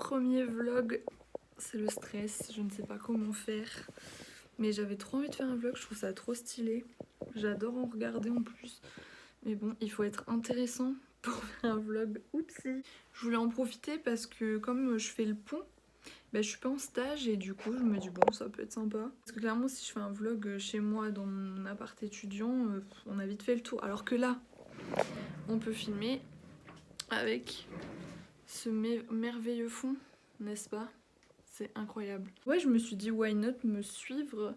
premier vlog, c'est le stress, je ne sais pas comment faire. Mais j'avais trop envie de faire un vlog, je trouve ça trop stylé. J'adore en regarder en plus. Mais bon, il faut être intéressant pour faire un vlog. Oupsie. Je voulais en profiter parce que comme je fais le pont, bah, je suis pas en stage et du coup je me dis bon ça peut être sympa. Parce que clairement si je fais un vlog chez moi dans mon appart étudiant, on a vite fait le tour. Alors que là, on peut filmer avec ce merveilleux fond, n'est-ce pas? C'est incroyable. Ouais, je me suis dit why not me suivre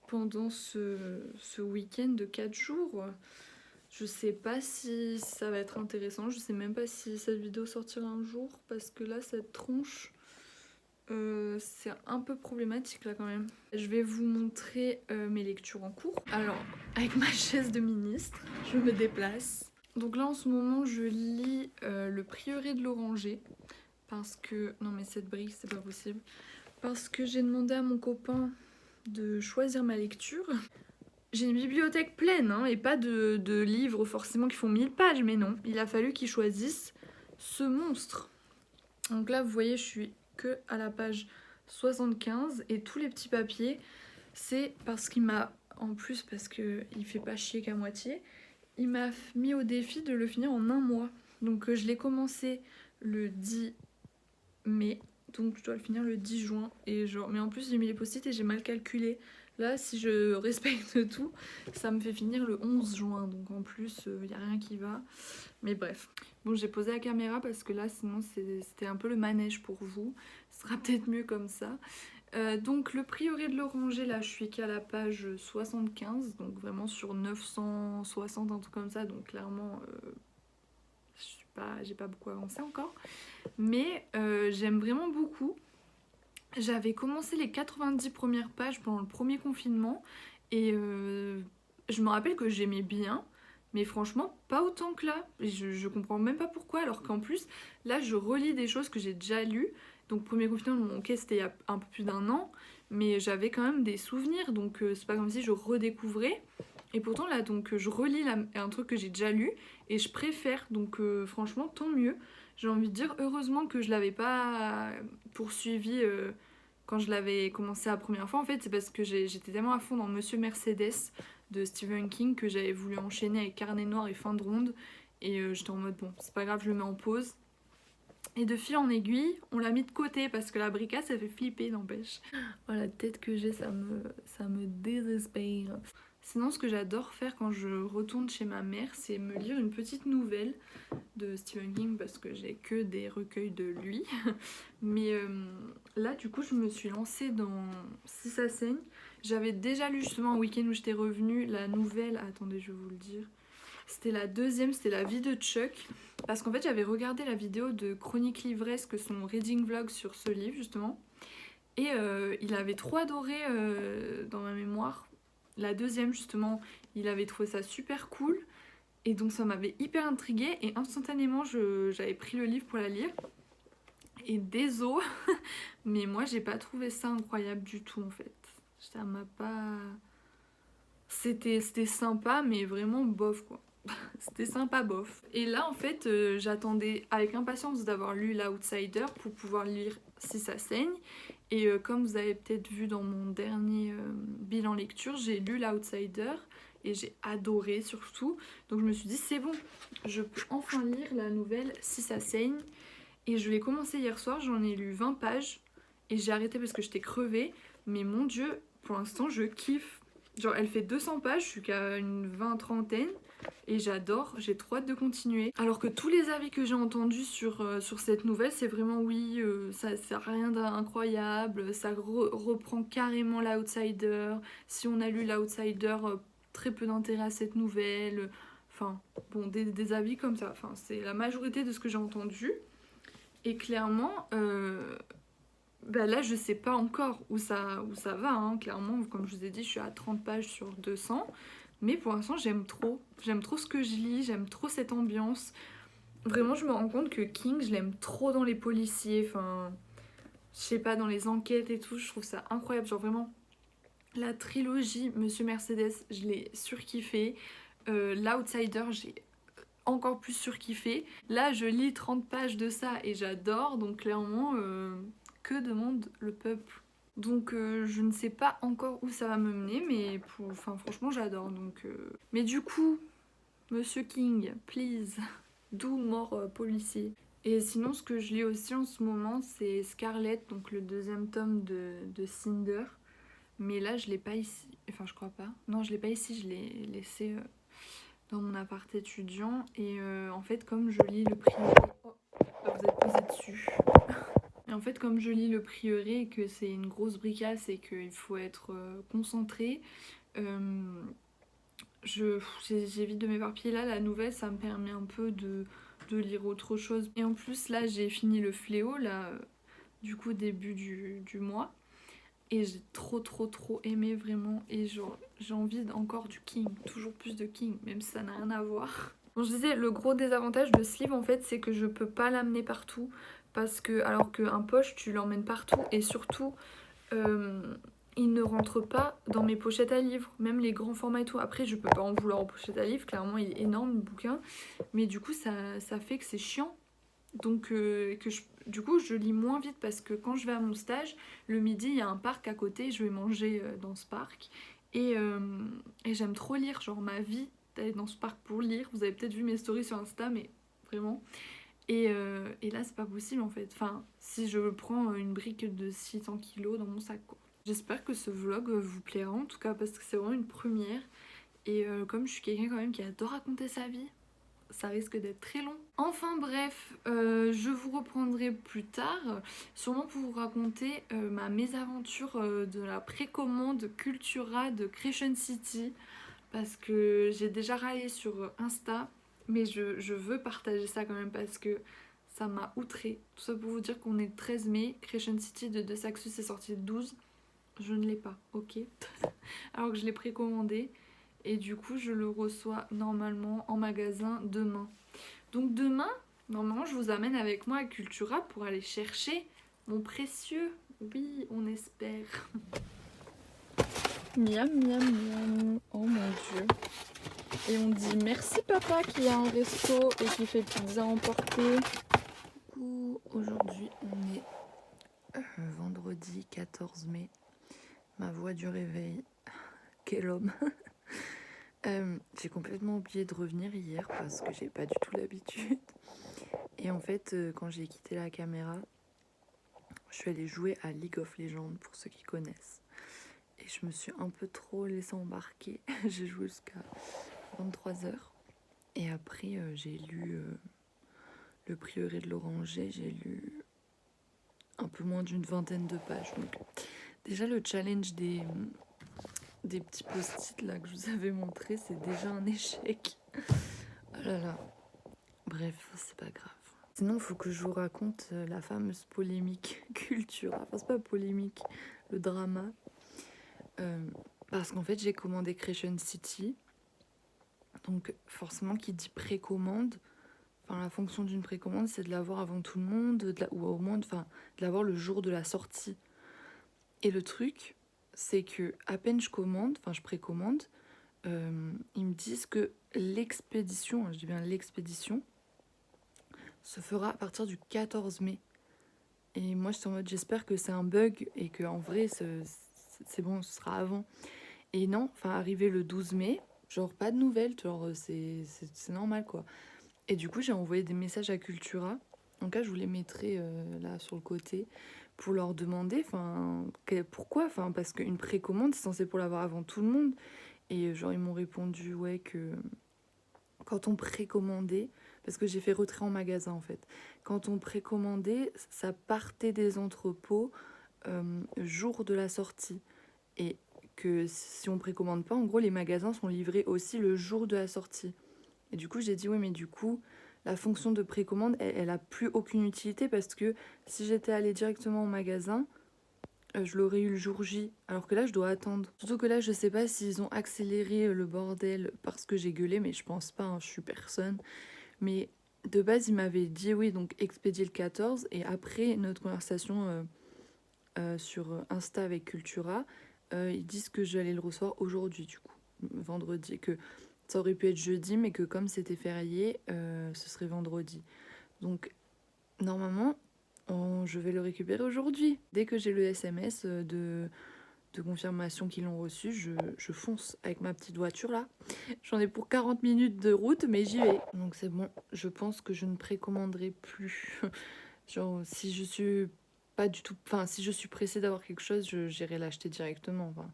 pendant ce week-end de 4 jours. Je sais pas si ça va être intéressant, je sais même pas si cette vidéo sortira un jour parce que là cette tronche c'est un peu problématique là quand même. Je vais vous montrer mes lectures en cours. Alors avec ma chaise de ministre, je me déplace. Donc là en ce moment je lis Le Prieuré de l'Oranger parce que... Non mais cette brique c'est pas possible. Parce que j'ai demandé à mon copain de choisir ma lecture. J'ai une bibliothèque pleine hein, et pas de livres forcément qui font 1000 pages, mais non. Il a fallu qu'il choisisse ce monstre. Donc là, vous voyez, je suis que à la page 75 et tous les petits papiers, c'est parce qu'il m'a, en plus parce qu'il fait pas chier qu'à moitié, il m'a mis au défi de le finir en un mois. Donc je l'ai commencé le 10 mai, donc je dois le finir le 10 juin. Et genre, mais en plus j'ai mis les post-it et j'ai mal calculé. Là, si je respecte tout, ça me fait finir le 11 juin. Donc en plus, il n'y a rien qui va. Mais bref. Bon, j'ai posé la caméra parce que là, sinon, c'était un peu le manège pour vous. Ce sera peut-être mieux comme ça. Donc le Prieuré de l'Oranger, là, je suis qu'à la page 75. Donc vraiment sur 960, un truc comme ça. Donc clairement, j'ai pas beaucoup avancé encore. Mais j'aime vraiment beaucoup. J'avais commencé les 90 premières pages pendant le premier confinement et je me rappelle que j'aimais bien, mais franchement pas autant que là. Je comprends même pas pourquoi, alors qu'en plus là je relis des choses que j'ai déjà lues. Donc premier confinement, ok c'était il y a un peu plus d'un an, mais j'avais quand même des souvenirs, donc c'est pas comme si je redécouvrais. Et pourtant là donc je relis un truc que j'ai déjà lu et je préfère, donc franchement tant mieux. J'ai envie de dire heureusement que je l'avais pas poursuivi quand je l'avais commencé la première fois. En fait c'est parce que j'étais tellement à fond dans Monsieur Mercedes de Stephen King que j'avais voulu enchaîner avec Carnet Noir et Fin de Ronde. Et j'étais en mode bon c'est pas grave, je le mets en pause. Et de fil en aiguille, on l'a mis de côté parce que la brica ça fait flipper, n'empêche. Oh, la tête que j'ai, ça me désespère. Sinon, ce que j'adore faire quand je retourne chez ma mère, c'est me lire une petite nouvelle de Stephen King parce que j'ai que des recueils de lui. Mais là, du coup, je me suis lancée dans Si ça saigne. J'avais déjà lu justement un week-end où j'étais revenue la nouvelle. Attendez, je vais vous le dire. C'était la deuxième, c'était La vie de Chuck. Parce qu'en fait, j'avais regardé la vidéo de Chronique Livresque, son reading vlog sur ce livre justement. Et il avait trop adoré dans ma mémoire. La deuxième justement, il avait trouvé ça super cool. Et donc ça m'avait hyper intriguée et instantanément j'avais pris le livre pour la lire. Et désolé, mais moi j'ai pas trouvé ça incroyable du tout en fait. Ça m'a pas... C'était sympa mais vraiment bof quoi. C'était sympa bof. Et là en fait j'attendais avec impatience d'avoir lu L'Outsider pour pouvoir lire Si ça saigne. Et comme vous avez peut-être vu dans mon dernier bilan lecture, j'ai lu L'Outsider et j'ai adoré surtout. Donc je me suis dit c'est bon, je peux enfin lire la nouvelle Si ça saigne. Et je l'ai commencé hier soir, j'en ai lu 20 pages et j'ai arrêté parce que j'étais crevée. Mais mon dieu, pour l'instant je kiffe. Genre elle fait 200 pages, je suis qu'à une 20-30 et j'adore, j'ai trop hâte de continuer. Alors que tous les avis que j'ai entendus sur cette nouvelle, c'est vraiment oui, ça sert à rien d'incroyable, ça reprend carrément L'Outsider. Si on a lu L'Outsider, très peu d'intérêt à cette nouvelle. Enfin, bon, des avis comme ça. Enfin, c'est la majorité de ce que j'ai entendu. Et clairement, bah là je sais pas encore où ça va, hein. Clairement, comme je vous ai dit, je suis à 30 pages sur 200. Mais pour l'instant, j'aime trop. J'aime trop ce que je lis, j'aime trop cette ambiance. Vraiment, je me rends compte que King, je l'aime trop dans les policiers. Enfin, je sais pas, dans les enquêtes et tout, je trouve ça incroyable. Genre vraiment, la trilogie Monsieur Mercedes, je l'ai surkiffé. L'Outsider, j'ai encore plus surkiffé. Là, je lis 30 pages de ça et j'adore, donc clairement, que demande le peuple? Donc je ne sais pas encore où ça va me mener, mais enfin, franchement j'adore. Mais du coup, Monsieur King, please, do more policier. Et sinon, ce que je lis aussi en ce moment, c'est Scarlet, donc le deuxième tome de Cinder. Mais là, je l'ai pas ici. Enfin, je crois pas. Non, je l'ai pas ici, je l'ai laissé dans mon appart étudiant. Et en fait, comme je lis le prieuré... Oh, vous êtes posé dessus. Et en fait, comme je lis le prieuré et que c'est une grosse bricasse et qu'il faut être concentré, j'évite de m'éparpiller. Là, la nouvelle, ça me permet un peu de lire autre chose. Et en plus, là, j'ai fini le fléau, là, du coup, début du mois. Et j'ai trop aimé vraiment. Et genre, j'ai envie encore du King, toujours plus de King, même si ça n'a rien à voir. Bon, je disais, le gros désavantage de ce livre, en fait, c'est que je peux pas l'amener partout. Parce que, alors qu'un poche, tu l'emmènes partout. Et surtout, euh, il ne rentre pas dans mes pochettes à livres, même les grands formats et tout. Après, je peux pas en vouloir aux pochettes à livres, clairement, il est énorme le bouquin. Mais du coup, ça fait que c'est chiant. Donc, du coup, je lis moins vite parce que quand je vais à mon stage, le midi, il y a un parc à côté, je vais manger dans ce parc. Et j'aime trop lire, genre ma vie d'aller dans ce parc pour lire. Vous avez peut-être vu mes stories sur Insta, mais vraiment. Et là, c'est pas possible en fait. Enfin, si je prends une brique de 600 kilos dans mon sac, quoi. J'espère que ce vlog vous plaira en tout cas parce que c'est vraiment une première. Et comme je suis quelqu'un quand même qui adore raconter sa vie, ça risque d'être très long. Enfin bref, je vous reprendrai plus tard, sûrement pour vous raconter ma mésaventure de la précommande Cultura de Creation City, parce que j'ai déjà râlé sur Insta, mais je veux partager ça quand même parce que ça m'a outré. Tout ça pour vous dire qu'on est le 13 mai, Creation City de Saxus est sorti le 12, je ne l'ai pas, ok. Alors que je l'ai précommandé. Et du coup, je le reçois normalement en magasin demain. Donc demain, normalement, je vous amène avec moi à Cultura pour aller chercher mon précieux. Oui, on espère. Miam, miam, miam. Oh mon dieu. Et on dit merci papa qui a un resto et qui fait pizza emportée. Coucou, aujourd'hui on est vendredi 14 mai. Ma voix du réveil. Quel homme. J'ai complètement oublié de revenir hier parce que j'ai pas du tout l'habitude. Et en fait, quand j'ai quitté la caméra, je suis allée jouer à League of Legends pour ceux qui connaissent. Et je me suis un peu trop laissée embarquer. J'ai joué jusqu'à 23h. Et après, j'ai lu Le Prieuré de l'Oranger. J'ai lu un peu moins d'une vingtaine de pages. Donc, déjà, le challenge des petits post-it là que je vous avais montré, c'est déjà un échec. Oh là là. Bref, c'est pas grave. Sinon, il faut que je vous raconte la fameuse polémique Cultura. Enfin, c'est pas polémique, le drama. Parce qu'en fait, j'ai commandé Creation City. Donc, forcément, qui dit précommande, enfin, la fonction d'une précommande, c'est de l'avoir avant tout le monde, ou au moins de l'avoir le jour de la sortie. Et le truc, c'est que à peine je commande, enfin, je précommande, ils me disent que l'expédition, je dis bien l'expédition, se fera à partir du 14 mai. Et moi, j'étais en mode, j'espère que c'est un bug et qu'en vrai, c'est bon, ce sera avant. Et non, enfin, arrivé le 12 mai, genre, pas de nouvelles, genre, c'est normal, quoi. Et du coup, j'ai envoyé des messages à Cultura. Donc là, je vous les mettrai là, sur le côté, pour leur demander, pourquoi, parce qu'une précommande, c'est censé pour l'avoir avant tout le monde. Et genre, ils m'ont répondu, ouais, que quand on précommandait, parce que j'ai fait retrait en magasin en fait, quand on précommandait, ça partait des entrepôts jour de la sortie. Et que si on précommande pas, en gros, les magasins sont livrés aussi le jour de la sortie. Et du coup, j'ai dit, oui, mais du coup, la fonction de précommande, elle a plus aucune utilité parce que si j'étais allée directement au magasin, je l'aurais eu le jour J, alors que là, je dois attendre. Surtout que là, je sais pas s'ils ont accéléré le bordel parce que j'ai gueulé, mais je pense pas, hein, je suis personne. Mais de base, ils m'avaient dit oui, donc expédier le 14, et après notre conversation sur Insta avec Cultura, ils disent que j'allais le recevoir aujourd'hui, du coup, vendredi, que Ça aurait pu être jeudi, mais que comme c'était férié, ce serait vendredi. Donc normalement, je vais le récupérer aujourd'hui. Dès que j'ai le SMS de confirmation qu'ils l'ont reçu, je fonce avec ma petite voiture là. J'en ai pour 40 minutes de route, mais j'y vais. Donc c'est bon, je pense que je ne précommanderai plus. Genre, si je suis pas du tout... Enfin, si je suis pressée d'avoir quelque chose, j'irai l'acheter directement. Enfin,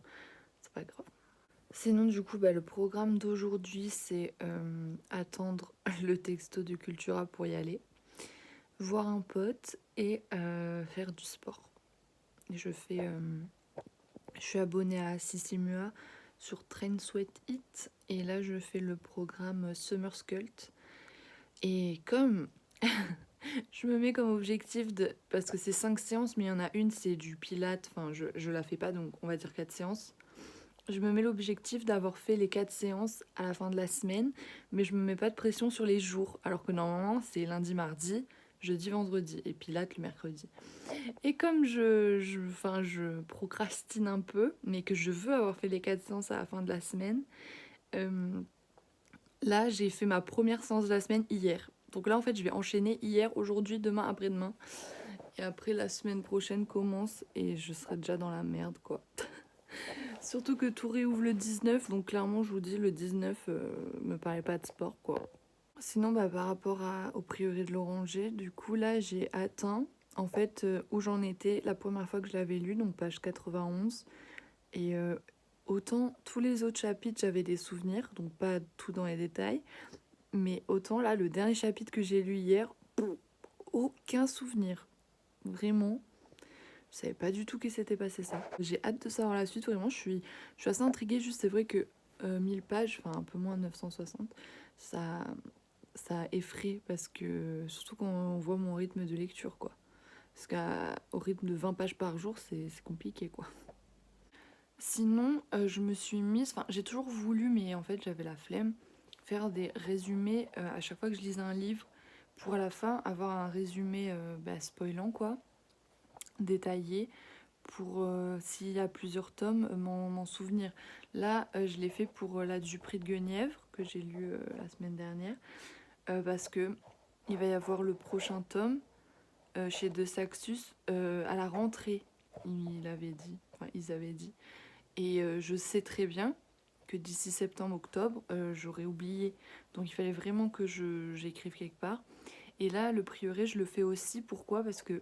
c'est pas grave. Sinon, du coup, le programme d'aujourd'hui, c'est attendre le texto de Cultura pour y aller, voir un pote et faire du sport. Et je suis abonnée à Sissimua sur Train Sweat It et là, je fais le programme Summer Sculpt. Et comme je me mets comme objectif de... Parce que c'est 5 séances, mais il y en a une, c'est du pilates. Enfin, je la fais pas, donc on va dire 4 séances. Je me mets l'objectif d'avoir fait les 4 séances à la fin de la semaine, mais je me mets pas de pression sur les jours. Alors que normalement, c'est lundi, mardi, jeudi, vendredi, et pilates le mercredi. Et comme je procrastine un peu, mais que je veux avoir fait les 4 séances à la fin de la semaine, là, j'ai fait ma première séance de la semaine hier. Donc là, en fait, je vais enchaîner hier, aujourd'hui, demain, après-demain. Et après, la semaine prochaine commence et je serai déjà dans la merde, quoi. Surtout que tout réouvre le 19, donc clairement, je vous dis, le 19 me paraît pas de sport, quoi. Sinon, par rapport au prieuré de l'Oranger, du coup, là, j'ai atteint, en fait, où j'en étais la première fois que je l'avais lu, donc page 91. Et autant tous les autres chapitres, j'avais des souvenirs, donc pas tout dans les détails. Mais autant là, le dernier chapitre que j'ai lu hier, aucun souvenir. Vraiment, je savais pas du tout qu'il s'était passé ça. J'ai hâte de savoir la suite, vraiment, je suis assez intriguée. Juste, c'est vrai que 1000 pages, enfin un peu moins de 960, ça effraie parce que, surtout quand on voit mon rythme de lecture, quoi. Parce qu'au rythme de 20 pages par jour, c'est compliqué, quoi. Sinon, je me suis mise, enfin j'ai toujours voulu, mais en fait j'avais la flemme, faire des résumés à chaque fois que je lisais un livre, pour à la fin avoir un résumé spoilant quoi, détaillé, pour s'il y a plusieurs tomes, m'en souvenir. Là, je l'ai fait pour la du Prix de Guenièvre, que j'ai lu la semaine dernière, parce que il va y avoir le prochain tome chez De Saxus à la rentrée, il avait dit, enfin ils avaient dit. Et je sais très bien que d'ici septembre-octobre, j'aurais oublié. Donc il fallait vraiment que j'écrive quelque part. Et là, le prieuré, je le fais aussi. Pourquoi? Parce que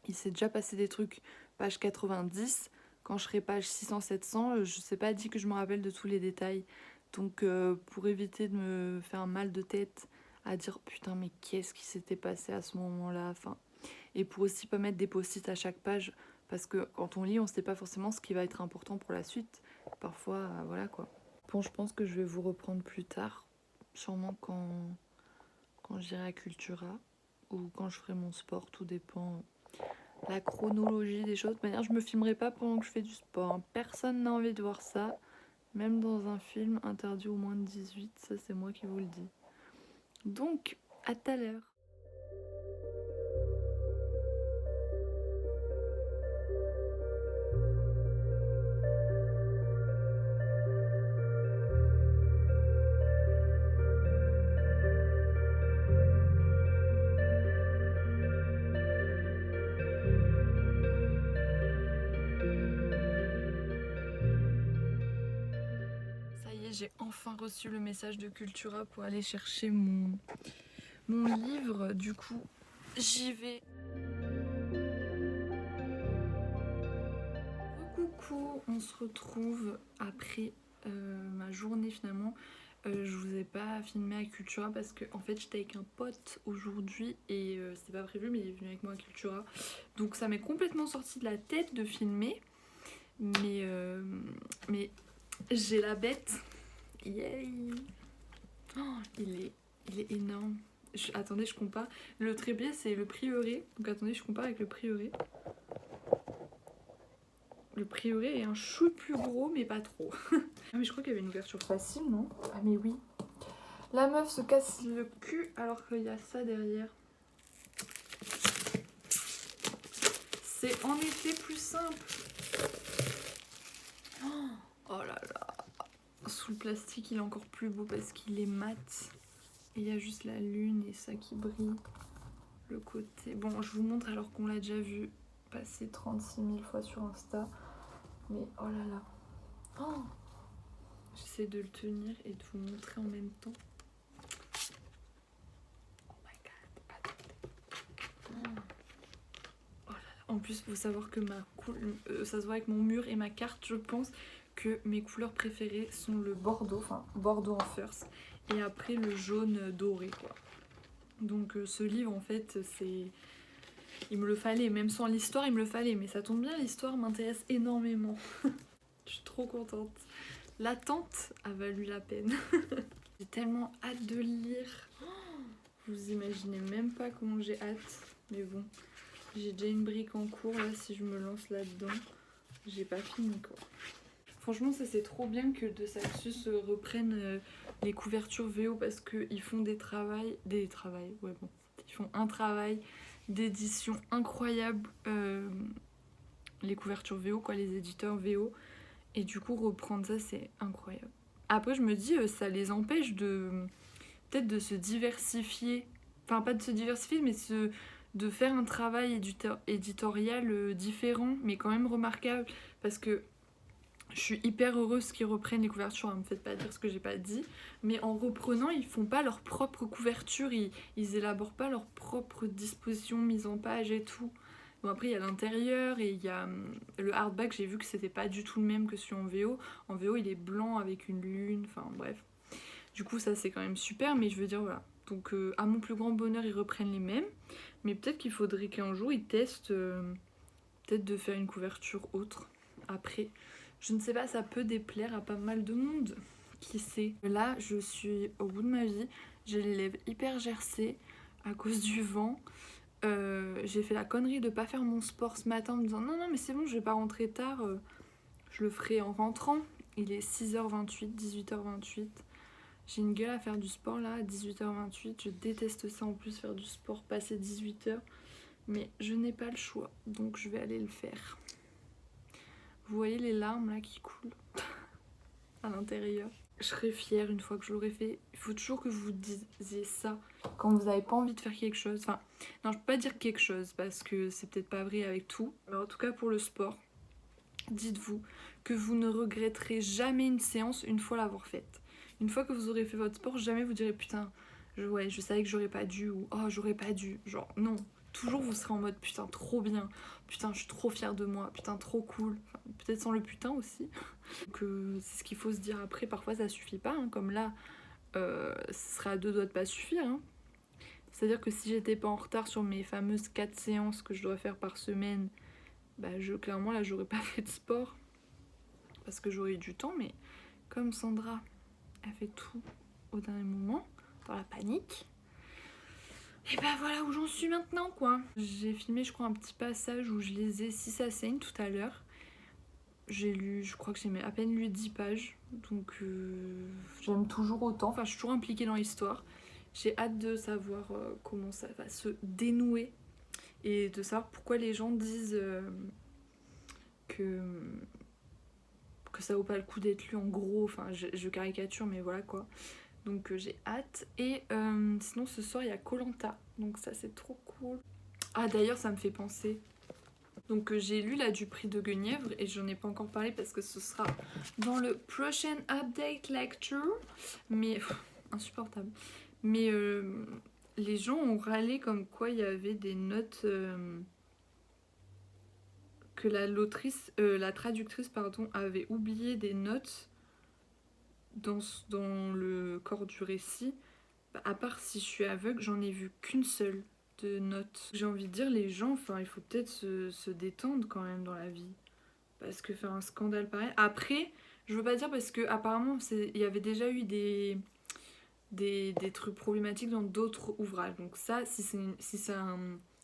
il s'est déjà passé des trucs. Page 90, quand je serai page 600-700, je sais pas dit que je me rappelle de tous les détails. Donc pour éviter de me faire mal de tête à dire putain mais qu'est-ce qui s'était passé à ce moment-là, enfin, et pour aussi pas mettre des post-it à chaque page parce que quand on lit on sait pas forcément ce qui va être important pour la suite, parfois voilà quoi. Bon, je pense que je vais vous reprendre plus tard, sûrement quand j'irai à Cultura ou quand je ferai mon sport, tout dépend la chronologie des choses. De toute manière, je me filmerai pas pendant que je fais du sport, personne n'a envie de voir ça, même dans un film interdit au moins de 18, ça c'est moi qui vous le dis. Donc à tout à l'heure. Ça y est, j'ai enfin reçu le message de Cultura pour aller chercher mon livre. Du coup, j'y vais. Coucou, on se retrouve après ma journée finalement. Je vous ai pas filmé à Cultura parce que en fait j'étais avec un pote aujourd'hui et c'était pas prévu mais il est venu avec moi à Cultura. Donc ça m'est complètement sorti de la tête de filmer. Mais j'ai la bête. Yay! Oh, il est énorme. Attendez, je compare. Le trépied, c'est le prieuré. Donc attendez, je compare avec le prieuré. Le prieuré est un chou plus gros, mais pas trop. Ah, mais je crois qu'il y avait une ouverture facile, non? Ah, mais oui. La meuf se casse le cul alors qu'il y a ça derrière. C'est en effet plus simple. Oh là là. Sous le plastique il est encore plus beau parce qu'il est mat. Et il y a juste la lune et ça qui brille. Le côté... Bon, je vous montre alors qu'on l'a déjà vu passer 36 000 fois sur Insta. Mais oh là là. Oh, j'essaie de le tenir et de vous montrer en même temps. Oh my god. Attendez. Oh là là. En plus, il faut savoir que ça se voit avec mon mur et ma carte, je pense que mes couleurs préférées sont le bordeaux, enfin bordeaux en first, et après le jaune doré quoi. Donc ce livre en fait c'est... Il me le fallait, même sans l'histoire il me le fallait, mais ça tombe bien, l'histoire m'intéresse énormément. Je suis trop contente. L'attente a valu la peine. J'ai tellement hâte de le lire. Vous imaginez même pas comment j'ai hâte. Mais bon, j'ai déjà une brique en cours là, si je me lance là-dedans. J'ai pas fini quoi. Franchement, ça c'est trop bien que De Saxus reprenne les couvertures VO parce qu'ils font des travails, ouais bon, ils font un travail d'édition incroyable, les couvertures VO quoi, les éditeurs VO, et du coup reprendre ça c'est incroyable. Après je me dis ça les empêche de peut-être de se diversifier, enfin pas de se diversifier mais de faire un travail éditorial différent mais quand même remarquable parce que je suis hyper heureuse qu'ils reprennent les couvertures, hein, me faites pas dire ce que j'ai pas dit. Mais en reprenant, ils font pas leur propre couverture, ils élaborent pas leur propre disposition, mise en page et tout. Bon après il y a l'intérieur et il y a le hardback, j'ai vu que c'était pas du tout le même que celui en VO. En VO il est blanc avec une lune, enfin bref. Du coup ça c'est quand même super, mais je veux dire voilà. Donc à mon plus grand bonheur ils reprennent les mêmes. Mais peut-être qu'il faudrait qu'un jour ils testent peut-être de faire une couverture autre après. Je ne sais pas, ça peut déplaire à pas mal de monde. Qui sait? Là, je suis au bout de ma vie. J'ai les lèvres hyper gercées à cause du vent. J'ai fait la connerie de pas faire mon sport ce matin en me disant non, non, mais c'est bon, je vais pas rentrer tard. Je le ferai en rentrant. Il est 6h28, 18h28. J'ai une gueule à faire du sport là, à 18h28. Je déteste ça en plus, faire du sport passer 18h. Mais je n'ai pas le choix, donc je vais aller le faire. Vous voyez les larmes là qui coulent à l'intérieur. Je serai fière une fois que je l'aurai fait. Il faut toujours que vous disiez ça quand vous n'avez pas envie de faire quelque chose. Enfin, non, je peux pas dire quelque chose parce que c'est peut-être pas vrai avec tout. Mais en tout cas pour le sport, dites-vous que vous ne regretterez jamais une séance une fois l'avoir faite. Une fois que vous aurez fait votre sport, jamais vous direz putain, je savais que j'aurais pas dû ou oh j'aurais pas dû. Genre non. Toujours vous serez en mode putain trop bien, putain je suis trop fière de moi, putain trop cool, enfin, peut-être sans le putain aussi. Donc c'est ce qu'il faut se dire après, parfois ça suffit pas, hein. Comme là, ce serait à deux doigts de pas suffire. Hein. C'est-à-dire que si j'étais pas en retard sur mes fameuses 4 séances que je dois faire par semaine, bah clairement là j'aurais pas fait de sport, parce que j'aurais eu du temps, mais comme Sandra a fait tout au dernier moment, dans la panique, et bah voilà où j'en suis maintenant quoi. J'ai filmé je crois un petit passage où je lisais Si ça saigne tout à l'heure. J'ai lu, je crois que j'ai à peine lu 10 pages. Donc j'aime toujours autant, enfin je suis toujours impliquée dans l'histoire. J'ai hâte de savoir comment ça va se dénouer. Et de savoir pourquoi les gens disent que ça vaut pas le coup d'être lu en gros. Enfin je caricature mais voilà quoi. Donc j'ai hâte. Et sinon ce soir il y a Koh-Lanta. Donc ça c'est trop cool. Ah d'ailleurs ça me fait penser. Donc j'ai lu là du prix de Guenièvre et j'en ai pas encore parlé parce que ce sera dans le prochain update lecture. Mais insupportable. Mais les gens ont râlé comme quoi il y avait des notes que la traductrice pardon avait oublié des notes dans le corps du récit. À part si je suis aveugle, j'en ai vu qu'une seule de notes. J'ai envie de dire, les gens, enfin, il faut peut-être se détendre quand même dans la vie. Parce que faire un scandale pareil. Après, je veux pas dire parce que apparemment il y avait déjà eu des trucs problématiques dans d'autres ouvrages. Donc ça, si c'est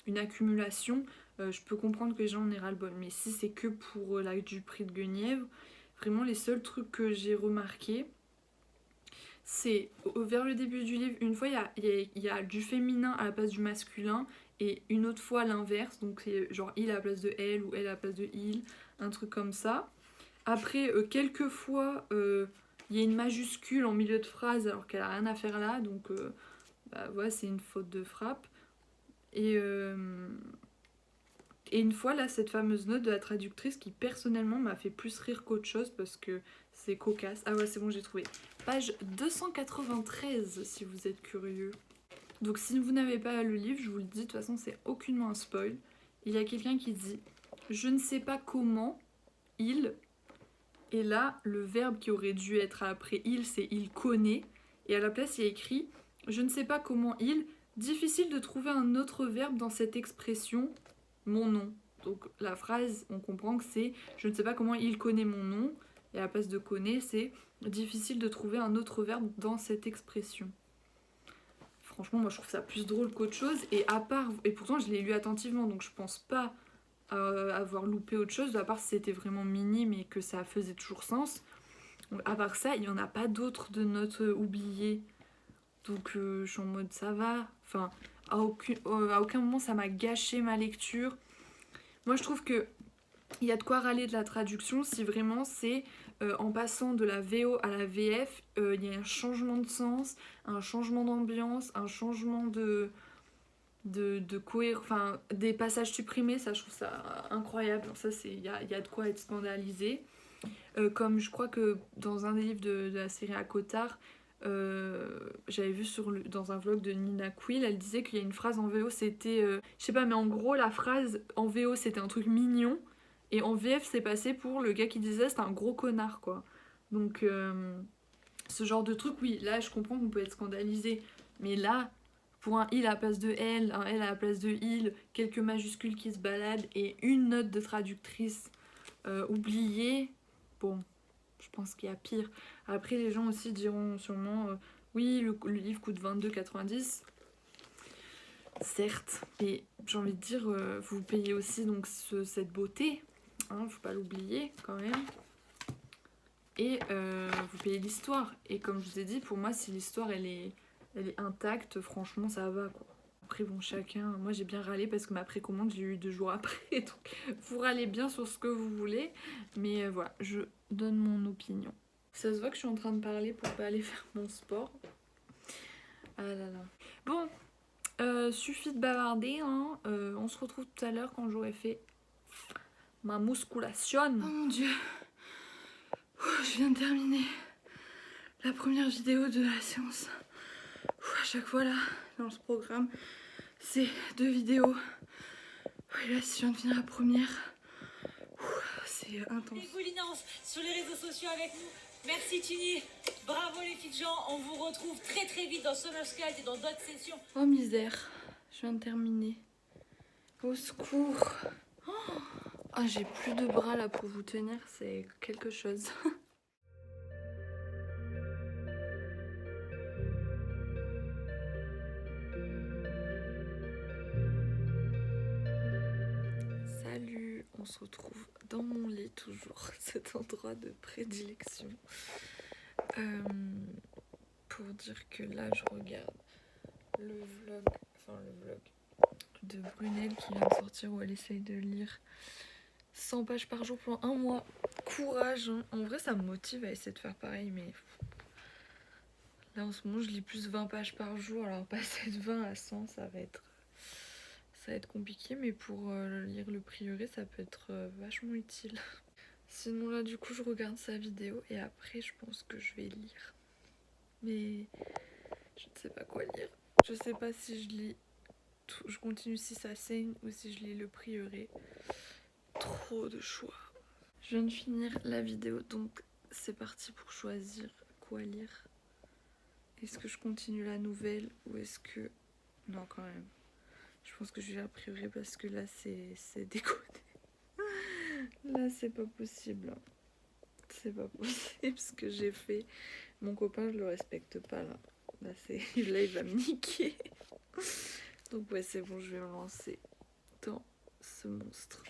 une accumulation, je peux comprendre que les gens en aient ras-le-bol. Mais si c'est que pour du prix de Guenièvre, vraiment les seuls trucs que j'ai remarqués, c'est vers le début du livre, une fois il y a du féminin à la place du masculin et une autre fois l'inverse, donc c'est genre il à la place de elle ou elle à la place de il, un truc comme ça. Après quelques fois il y a une majuscule en milieu de phrase alors qu'elle a rien à faire là, donc voilà, c'est une faute de frappe. Et une fois là, cette fameuse note de la traductrice qui personnellement m'a fait plus rire qu'autre chose parce que c'est cocasse. Ah ouais, c'est bon, j'ai trouvé. Page 293 si vous êtes curieux. Donc si vous n'avez pas le livre, je vous le dis, de toute façon c'est aucunement un spoil. Il y a quelqu'un qui dit « Je ne sais pas comment il » et là le verbe qui aurait dû être après il, c'est « il connaît » et à la place il y a écrit « Je ne sais pas comment il » difficile de trouver un autre verbe dans cette expression « mon nom ». Donc la phrase, on comprend que c'est « Je ne sais pas comment il connaît mon nom » et à la place de « connaît », c'est « difficile de trouver un autre verbe dans cette expression ». Franchement, moi je trouve ça plus drôle qu'autre chose. Et à part, et pourtant je l'ai lu attentivement, donc je pense pas avoir loupé autre chose, à part si c'était vraiment minime et que ça faisait toujours sens. Donc, à part ça, il n'y en a pas d'autres de notes oubliées. Donc je suis en mode ça va. Enfin, à aucun moment ça m'a gâché ma lecture. Moi je trouve que il y a de quoi râler de la traduction si vraiment c'est en passant de la VO à la VF, il y a un changement de sens, un changement d'ambiance, un changement de cohérence, enfin des passages supprimés, ça je trouve ça incroyable. Ça c'est il y a de quoi être scandalisé. Comme je crois que dans un des livres de la série à Cotard, j'avais vu dans un vlog de Nina Quill, elle disait qu'il y a une phrase en VO, c'était je sais pas, mais en gros la phrase en VO c'était un truc mignon et en VF c'est passé pour le gars qui disait c'était un gros connard quoi. Donc ce genre de truc, oui, là je comprends qu'on peut être scandalisé, mais là pour un il à la place de elle, un elle à la place de il, quelques majuscules qui se baladent et une note de traductrice oubliée, bon, je pense qu'il y a pire. Après, les gens aussi diront sûrement oui, le livre coûte 22,90. Certes, mais j'ai envie de dire, vous payez aussi donc cette beauté, hein, faut pas l'oublier quand même. Et vous payez l'histoire. Et comme je vous ai dit, pour moi, si l'histoire elle est intacte, franchement, ça va quoi. Après, bon, chacun. Moi, j'ai bien râlé parce que ma précommande, j'ai eu 2 jours après. Donc, vous râlez bien sur ce que vous voulez. Mais voilà, je donne mon opinion. Ça se voit que je suis en train de parler pour pas aller faire mon sport. Ah là là. Bon, suffit de bavarder. Hein. On se retrouve tout à l'heure quand j'aurai fait ma musculation. Oh mon dieu. Je viens de terminer la première vidéo de la séance. À chaque fois là, dans ce programme, c'est 2 vidéos. Et là, si je viens de finir la première, c'est intense. Les Goulinance sur les réseaux sociaux avec nous. Merci Tini. Bravo les filles de Jean. On vous retrouve très très vite dans Summer Scout et dans d'autres sessions. Oh misère, je viens de terminer. Au secours. Oh, j'ai plus de bras là pour vous tenir, c'est quelque chose. Salut, on se retrouve dans mon lit toujours, cet endroit de prédilection. Pour dire que là je regarde le vlog de Brunel qui vient de sortir où elle essaye de lire 100 pages par jour pendant 1 mois. Courage, hein. En vrai ça me motive à essayer de faire pareil, mais là en ce moment je lis plus 20 pages par jour, alors passer de 20 à 100 ça va être compliqué, mais pour lire le prieuré ça peut être vachement utile. Sinon là du coup je regarde sa vidéo et après je pense que je vais lire, mais je ne sais pas quoi lire. Je sais pas si je lis tout, je continue si ça saigne ou si je lis le prieuré. Trop de choix. Je viens de finir la vidéo donc c'est parti pour choisir quoi lire. Est-ce que je continue la nouvelle ou est-ce que... Non quand même. Je pense que je vais lire le prieuré parce que là c'est déconné. Là c'est pas possible. C'est pas possible ce que j'ai fait. Mon copain je le respecte pas là. Là il va me niquer. Donc ouais c'est bon, je vais me lancer dans ce monstre.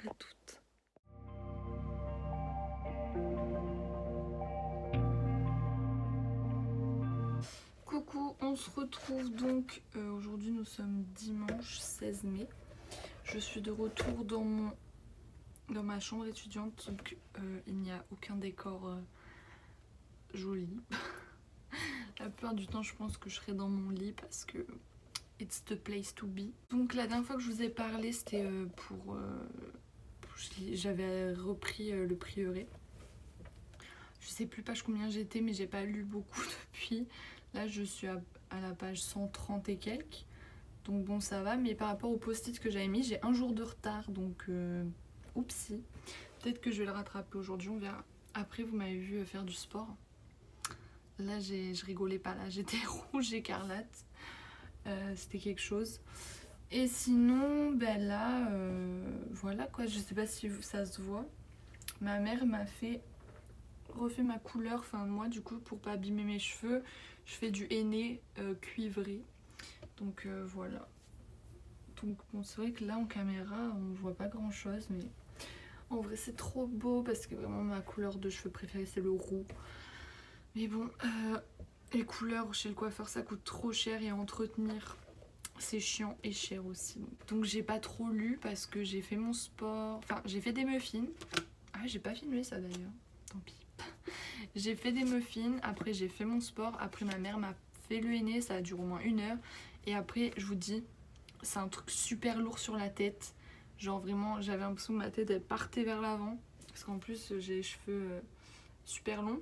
À toutes. Coucou, on se retrouve donc, aujourd'hui nous sommes dimanche 16 mai. Je suis de retour dans ma chambre étudiante, donc il n'y a aucun décor joli. La plupart du temps je pense que je serai dans mon lit parce que it's the place to be. Donc la dernière fois que je vous ai parlé c'était j'avais repris le prieuré. Je sais plus page combien j'étais mais j'ai pas lu beaucoup depuis. Là je suis à la page 130 et quelques. Donc bon ça va, mais par rapport au post-it que j'avais mis, j'ai un jour de retard, donc oupsie. Peut-être que je vais le rattraper aujourd'hui, on verra. Après vous m'avez vu faire du sport. Là je rigolais pas, là j'étais rouge écarlate. C'était quelque chose. Et sinon, ben là, voilà quoi, je sais pas si ça se voit. Ma mère m'a refait ma couleur fin de mois du coup pour pas abîmer mes cheveux. Je fais du henné cuivré. Donc voilà. Donc bon, c'est vrai que là en caméra on voit pas grand chose, mais en vrai c'est trop beau parce que vraiment ma couleur de cheveux préférée c'est le roux. Mais bon, les couleurs chez le coiffeur ça coûte trop cher et à entretenir c'est chiant et cher aussi. Donc j'ai pas trop lu parce que j'ai fait mon sport, enfin j'ai fait des muffins. Ah j'ai pas filmé ça d'ailleurs, tant pis. J'ai fait des muffins, après j'ai fait mon sport, après ma mère m'a fait le henné, ça a duré au moins 1 heure. Et après, je vous dis, c'est un truc super lourd sur la tête. Genre vraiment, j'avais l'impression que ma tête elle partait vers l'avant. Parce qu'en plus, j'ai les cheveux super longs.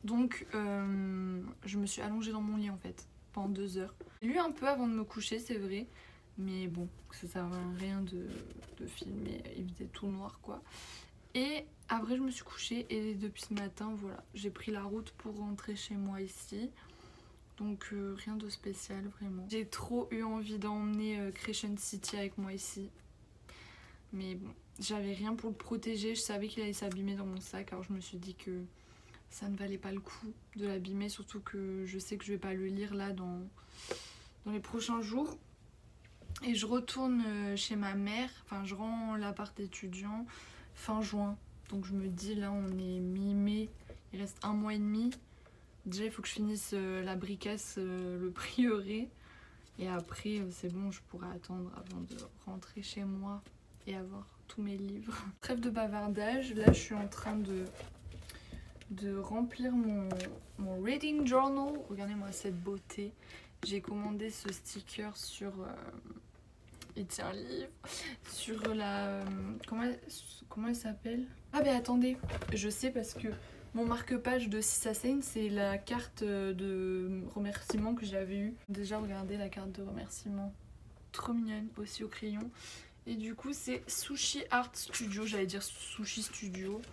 Donc, je me suis allongée dans mon lit en fait, pendant 2 heures. J'ai lu un peu avant de me coucher, c'est vrai. Mais bon, ça sert à rien de filmer, il faisait tout noir quoi. Et après, je me suis couchée et depuis ce matin, voilà, j'ai pris la route pour rentrer chez moi ici. Donc rien de spécial vraiment. J'ai trop eu envie d'emmener Crescent City avec moi ici. Mais bon, j'avais rien pour le protéger. Je savais qu'il allait s'abîmer dans mon sac. Alors je me suis dit que ça ne valait pas le coup de l'abîmer. Surtout que je sais que je vais pas le lire là dans les prochains jours. Et je retourne chez ma mère. Enfin je rends l'appart étudiant fin juin. Donc je me dis là on est mi-mai. Il reste 1 mois et demi. Déjà il faut que je finisse la bricasse, le prieuré. Et après c'est bon, je pourrai attendre avant de rentrer chez moi et avoir tous mes livres. Trêve de bavardage, là je suis en train de remplir mon reading journal. Regardez-moi cette beauté. J'ai commandé ce sticker sur... il tient un livre. Sur la... comment elle s'appelle? Ah ben attendez, je sais parce que... Mon marque-page de Sissasen, c'est la carte de remerciement que j'avais eue. Déjà, regardez la carte de remerciement. Trop mignonne, aussi au crayon. Et du coup, c'est Sushi Art Studio. J'allais dire Sushi Studio.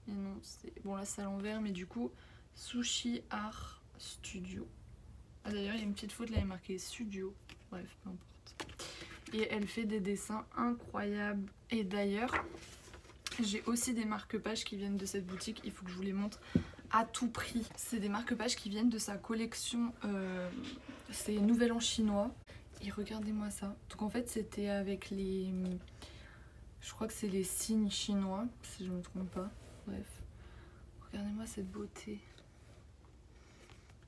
Mais non, c'est... Bon, là, c'est à l'envers, mais du coup, Sushi Art Studio. Ah, d'ailleurs, il y a une petite faute, là, il est marqué Studio. Bref, peu importe. Et elle fait des dessins incroyables. Et d'ailleurs... J'ai aussi des marque-pages qui viennent de cette boutique, il faut que je vous les montre à tout prix. C'est des marque-pages qui viennent de sa collection, c'est Nouvel An chinois. Et regardez-moi ça. Donc en fait c'était avec les... Je crois que c'est les signes chinois, si je ne me trompe pas. Bref. Regardez-moi cette beauté.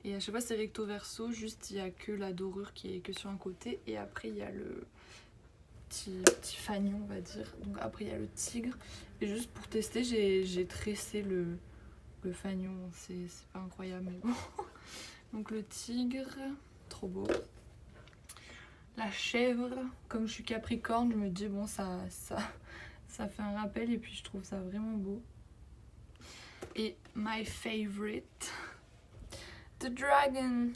Et à chaque fois c'est recto verso, juste il n'y a que la dorure qui est que sur un côté. Et après il y a le... Petit fanion on va dire, donc après il y a le tigre et juste pour tester j'ai tressé le fanion, c'est pas incroyable mais bon. Donc le tigre, trop beau, la chèvre, comme je suis capricorne je me dis bon ça fait un rappel et puis je trouve ça vraiment beau. Et my favorite, the dragon,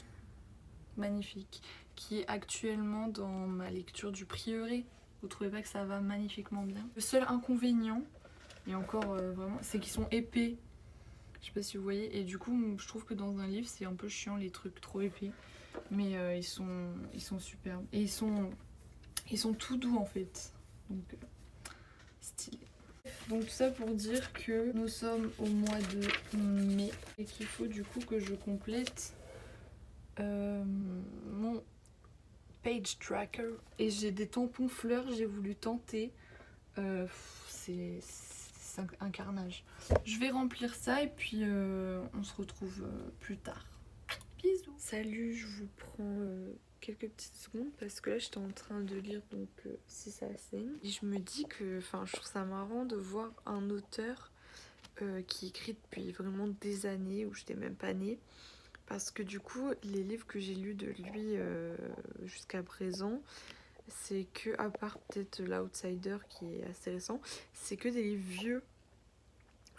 magnifique, qui est actuellement dans ma lecture du prieuré. Vous trouvez pas que ça va magnifiquement bien? Le seul inconvénient, et encore vraiment, c'est qu'ils sont épais. Je sais pas si vous voyez. Et du coup, je trouve que dans un livre, c'est un peu chiant les trucs trop épais. Mais ils sont superbes. Et ils sont tout doux en fait. Donc, stylé. Donc tout ça pour dire que nous sommes au mois de mai. Et qu'il faut du coup que je complète mon... page tracker et j'ai des tampons fleurs, j'ai voulu tenter, c'est un carnage. Je vais remplir ça et puis on se retrouve plus tard. Bisous. Salut, je vous prends quelques petites secondes parce que là j'étais en train de lire donc Sissasen et je me dis que, enfin je trouve ça marrant de voir un auteur qui écrit depuis vraiment des années où j'étais même pas née. Parce que du coup, les livres que j'ai lus de lui jusqu'à présent, c'est que, à part peut-être l'Outsider qui est assez récent, c'est que des livres vieux.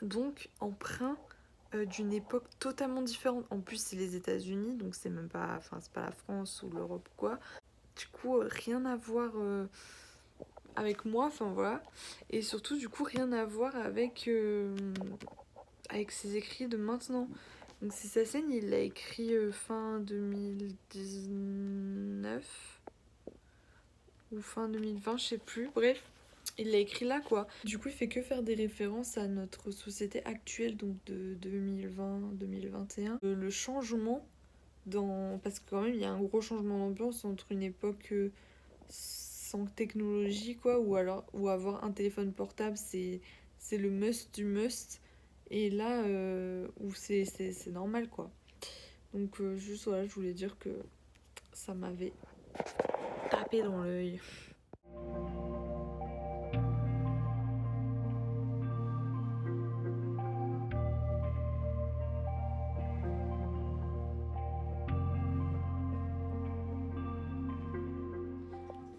Donc empreints d'une époque totalement différente. En plus, c'est les États-Unis, donc c'est même pas, enfin, c'est pas la France ou l'Europe ou quoi. Du coup, rien à voir avec moi, enfin voilà. Et surtout, du coup, rien à voir avec ses écrits de maintenant. Donc c'est sa scène, il l'a écrit fin 2019 ou fin 2020, je sais plus. Bref, il l'a écrit là quoi. Du coup, il fait que faire des références à notre société actuelle, donc de 2020-2021. Le changement parce que quand même, il y a un gros changement d'ambiance entre une époque sans technologie quoi, ou avoir un téléphone portable, c'est le must du must. Et là, où c'est normal quoi. Donc juste voilà, je voulais dire que ça m'avait tapé dans l'œil.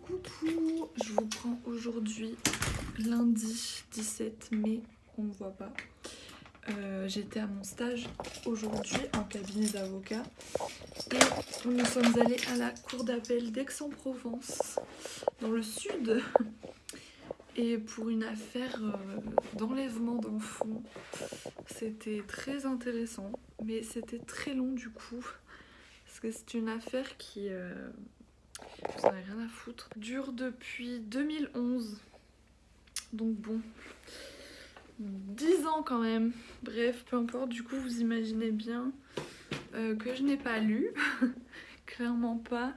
Coucou, je vous prends aujourd'hui lundi 17 mai, on ne voit pas. J'étais à mon stage aujourd'hui en cabinet d'avocat et nous sommes allés à la cour d'appel d'Aix-en-Provence, dans le sud, et pour une affaire d'enlèvement d'enfants. C'était très intéressant, mais c'était très long du coup, parce que c'est une affaire qui, vous en avez rien à foutre, dure depuis 2011. Donc bon, 10 ans quand même. Bref, peu importe, du coup vous imaginez bien que je n'ai pas lu. Clairement pas.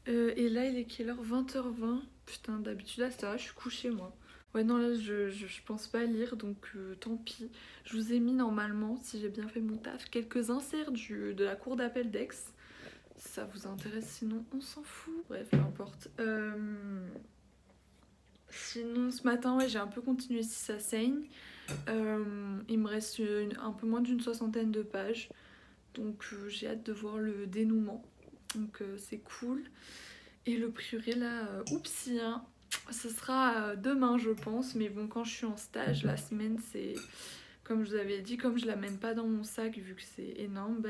Et là il est quelle heure? 20h20. Putain, d'habitude à ça, je suis couchée moi. Ouais non là je pense pas lire, donc tant pis. Je vous ai mis normalement, si j'ai bien fait mon taf, quelques inserts de la cour d'appel d'Aix. Si ça vous intéresse, sinon on s'en fout. Bref, peu importe. Sinon ce matin ouais, j'ai un peu continué Si ça saigne. Il me reste un peu moins d'une 60aine de pages, donc j'ai hâte de voir le dénouement, donc c'est cool. Et le prieuré là, oupsie hein, ce sera demain je pense, mais bon quand je suis en stage, la semaine c'est, comme je vous avais dit, comme je l'amène pas dans mon sac vu que c'est énorme,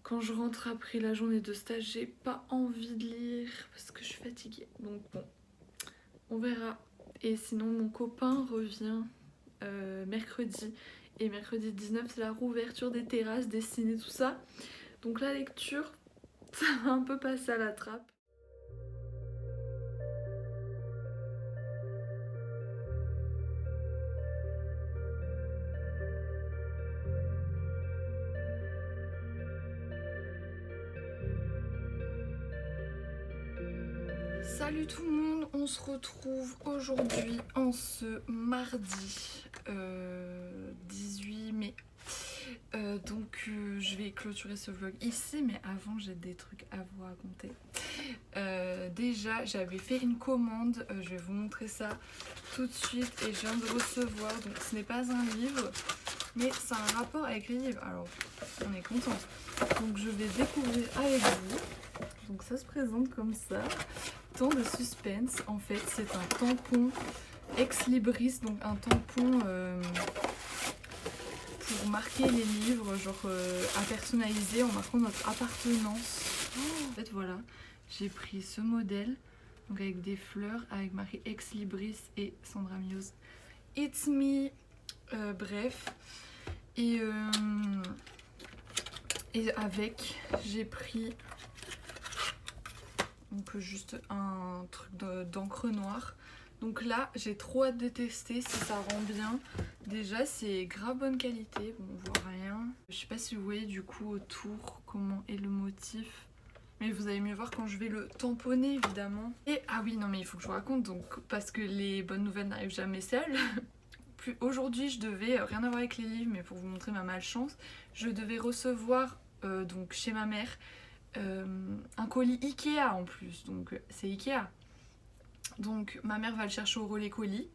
quand je rentre après la journée de stage, j'ai pas envie de lire parce que je suis fatiguée, donc bon, on verra. Et sinon mon copain revient mercredi. Et mercredi 19, c'est la rouverture des terrasses, des ciné, tout ça. Donc la lecture, ça va un peu passer à la trappe. Salut tout le monde, on se retrouve aujourd'hui en ce mardi 18 mai. Je vais clôturer ce vlog ici, mais avant j'ai des trucs à vous raconter. Déjà j'avais fait une commande, je vais vous montrer ça tout de suite et je viens de recevoir, donc ce n'est pas un livre mais c'est un rapport avec les livres, alors on est content. Donc je vais découvrir avec vous. Donc ça se présente comme ça. Temps de suspense, en fait c'est un tampon Ex Libris, donc un tampon pour marquer les livres, genre à personnaliser en marquant notre appartenance. En fait voilà, j'ai pris ce modèle, donc avec des fleurs, avec marqué Ex Libris et Sandra Muse It's Me. Bref, et avec j'ai pris donc juste un truc d'encre noire. Donc là j'ai trop hâte de tester si ça rend bien. Déjà c'est grave bonne qualité, bon, on voit rien. Je sais pas si vous voyez du coup autour comment est le motif, mais vous allez mieux voir quand je vais le tamponner évidemment. Et ah oui non mais il faut que je vous raconte, donc parce que les bonnes nouvelles n'arrivent jamais seules. Aujourd'hui je devais, rien à voir avec les livres, mais pour vous montrer ma malchance, je devais recevoir donc chez ma mère un colis Ikea en plus, donc c'est Ikea. Donc ma mère va le chercher au relais colis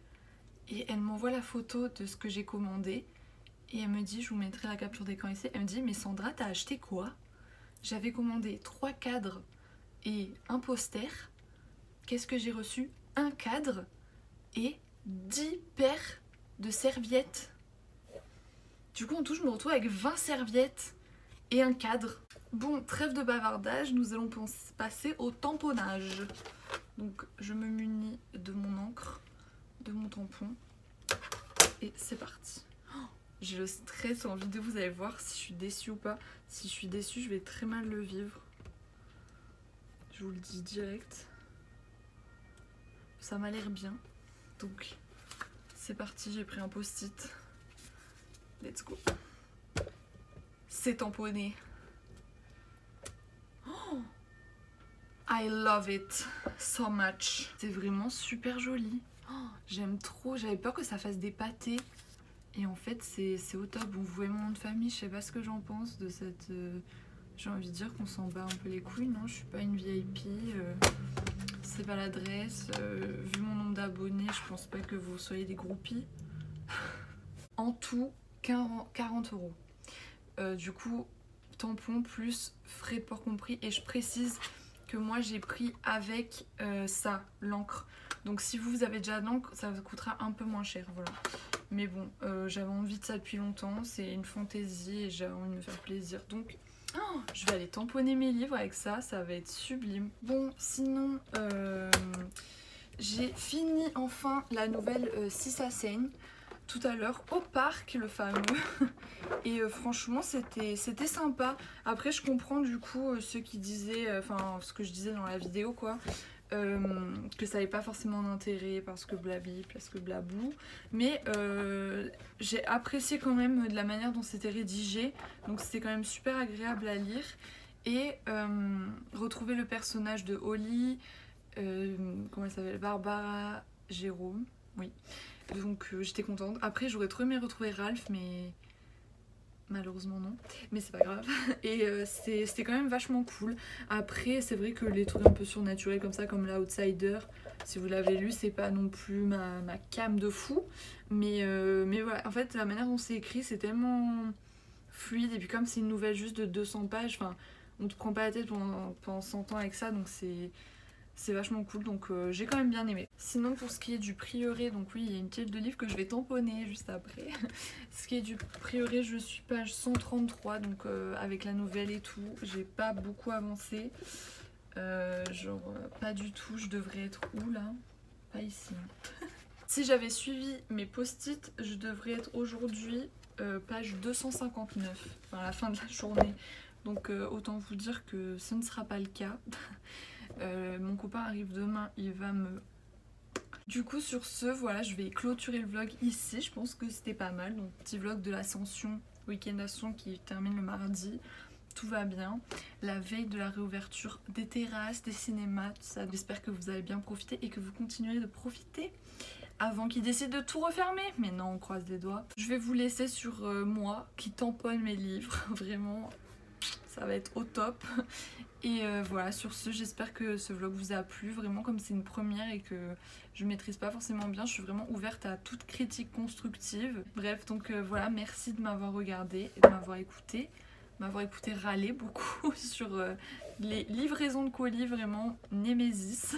et elle m'envoie la photo de ce que j'ai commandé et elle me dit, je vous mettrai la capture d'écran ici, elle me dit mais Sandra t'as acheté quoi? J'avais commandé 3 cadres et un poster. Qu'est-ce que j'ai reçu? Un cadre et 10 paires de serviettes. Du coup en tout je me retrouve avec 20 serviettes et un cadre. Bon, trêve de bavardage, nous allons passer au tamponnage. Donc je me munis de mon encre, de mon tampon et c'est parti. Oh, j'ai le stress en vidéo, vous allez voir si je suis déçue ou pas. Si je suis déçue, je vais très mal le vivre. Je vous le dis direct. Ça m'a l'air bien. Donc c'est parti, j'ai pris un post-it. Let's go. C'est tamponné. Oh, I love it so much. C'est vraiment super joli. Oh, j'aime trop. J'avais peur que ça fasse des pâtés. Et en fait, c'est au top. Bon, vous voyez mon nom de famille, je sais pas ce que j'en pense de cette... J'ai envie de dire qu'on s'en bat un peu les couilles. Non, je suis pas une VIP. C'est pas l'adresse. Vu mon nombre d'abonnés, je pense pas que vous soyez des groupies. En tout, 40 €. Du coup, tampon plus frais de port compris. Et je précise que moi j'ai pris avec ça, l'encre. Donc si vous avez déjà de l'encre, ça vous coûtera un peu moins cher, voilà. Mais bon, j'avais envie de ça depuis longtemps, c'est une fantaisie et j'avais envie de me faire plaisir. Donc je vais aller tamponner mes livres avec ça, ça va être sublime. Bon, sinon, j'ai fini enfin la nouvelle Si ça saigne tout à l'heure au parc, le fameux. Et franchement c'était sympa. Après je comprends du coup ceux qui disaient, enfin ce que je disais dans la vidéo quoi, que ça n'avait pas forcément d'intérêt parce que blabli, parce que blablou. Mais j'ai apprécié quand même de la manière dont c'était rédigé. Donc c'était quand même super agréable à lire. Et retrouver le personnage de Holly, comment elle s'appelle, Barbara Jérôme, oui. Donc j'étais contente. Après j'aurais trop aimé retrouver Ralph mais malheureusement non. Mais c'est pas grave. Et c'était quand même vachement cool. Après c'est vrai que les trucs un peu surnaturels comme ça, comme l'Outsider, si vous l'avez lu, c'est pas non plus ma came de fou. Mais voilà, en fait la manière dont c'est écrit c'est tellement fluide. Et puis comme c'est une nouvelle juste de 200 pages, enfin on te prend pas la tête pendant 100 ans avec ça. Donc c'est vachement cool, donc j'ai quand même bien aimé. Sinon pour ce qui est du prieuré, donc oui il y a une pile de livres que je vais tamponner juste après. Ce qui est du prieuré, je suis page 133, donc avec la nouvelle et tout, j'ai pas beaucoup avancé. Genre pas du tout, je devrais être où là? Pas ici. Si j'avais suivi mes post-it, je devrais être aujourd'hui page 259, enfin à la fin de la journée. Donc autant vous dire que ce ne sera pas le cas. Mon copain arrive demain, il va me... Du coup sur ce, voilà, je vais clôturer le vlog ici. Je pense que c'était pas mal. Donc petit vlog de l'Ascension, week-end Ascension qui termine le mardi. Tout va bien. La veille de la réouverture des terrasses, des cinémas, tout ça. J'espère que vous avez bien profité et que vous continuerez de profiter avant qu'ils décident de tout refermer. Mais non, on croise les doigts. Je vais vous laisser sur moi qui tamponne mes livres. Vraiment, ça va être au top. Et voilà, sur ce, j'espère que ce vlog vous a plu. Vraiment, comme c'est une première et que je maîtrise pas forcément bien, je suis vraiment ouverte à toute critique constructive. Bref, donc voilà, merci de m'avoir regardé et de m'avoir écouté râler beaucoup sur les livraisons de colis, vraiment némésis.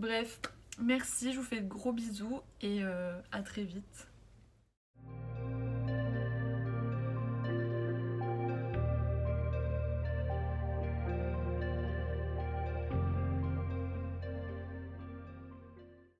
Bref, merci, je vous fais de gros bisous et à très vite.